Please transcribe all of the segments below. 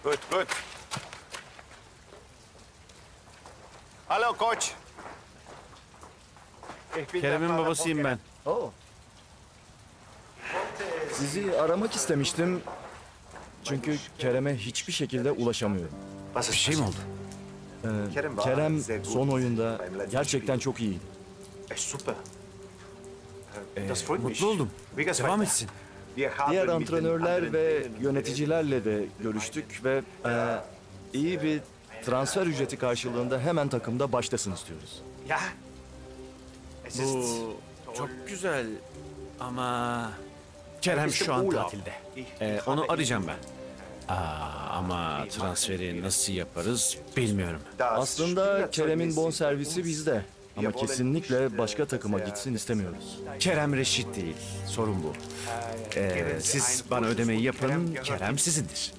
Gut, gut. Hallo koç. Kerem'in babasıyım ben. Oo. Sizi aramak istemiştim. Çünkü Kerem'e hiçbir şekilde ulaşamıyorum. Bir şey mi oldu? Kerem son oyunda gerçekten çok iyiydi. Super. Mutlu oldum. Devam etsin. Diğer antrenörler ve yöneticilerle de görüştük ve iyi bir transfer ücreti karşılığında hemen takımda başlasın istiyoruz. Ya. Bu çok güzel ama Kerem şu an tatilde. Onu arayacağım ben. Ama transferi nasıl yaparız bilmiyorum. Aslında Kerem'in bonservisi bizde. Ama kesinlikle başka takıma gitsin istemiyoruz. Kerem reşit değil. Sorun bu. Siz bana ödemeyi yapın, Kerem sizindir.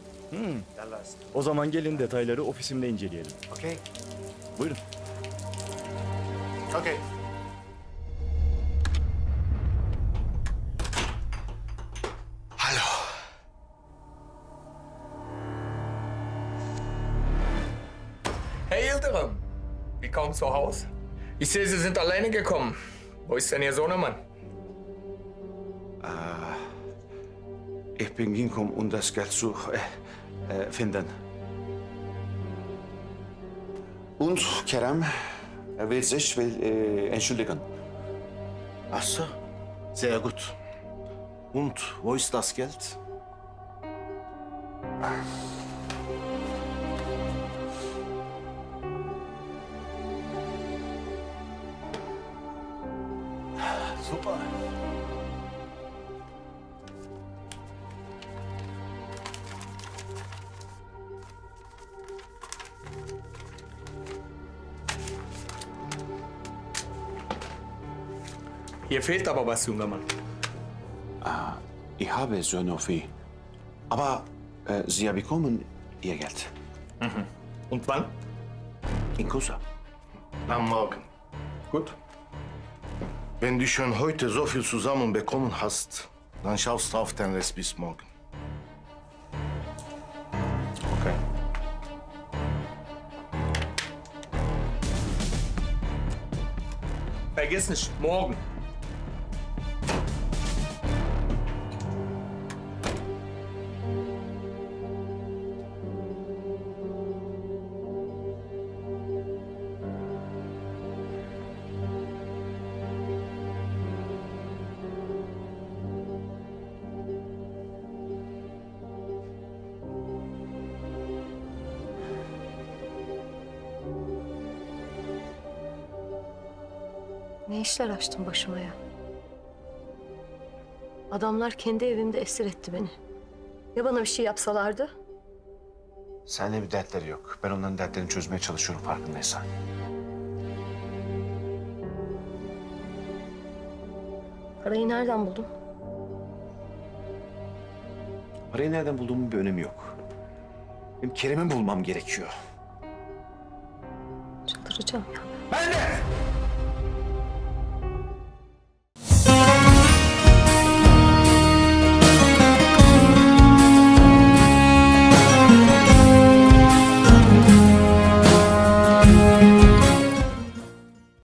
O zaman gelin detayları ofisimde inceleyelim. Okay. Buyurun. Okay. Hallo. Hey Yildirim, wie kommst du zu Hause? Ich sehe, Sie sind alleine gekommen. Wo ist denn Ihr Sohnemann? Ich bin gekommen, um das Geld zu finden. Und Kerem will sich entschuldigen. Ach so, sehr gut. Und wo ist das Geld? Super. Hier fehlt aber was, junger Mann. Ich habe Söhne wie. Aber Sie bekommen Ihr Geld. Und wann? In Kusa. Am Morgen. Gut. Wenn du schon heute so viel zusammen bekommen hast, dann schaust du auf den Rest bis morgen. Okay. Vergiss nicht, morgen. Ne işler açtın başıma ya? Adamlar kendi evimde esir etti beni. Ya bana bir şey yapsalardı? Seninle bir dertleri yok. Ben onların dertlerini çözmeye çalışıyorum farkındaysan. Parayı nereden buldun? Parayı nereden bulduğumun bir önemi yok. Benim Kerem'i bulmam gerekiyor. Çıldıracağım ya. Ben de!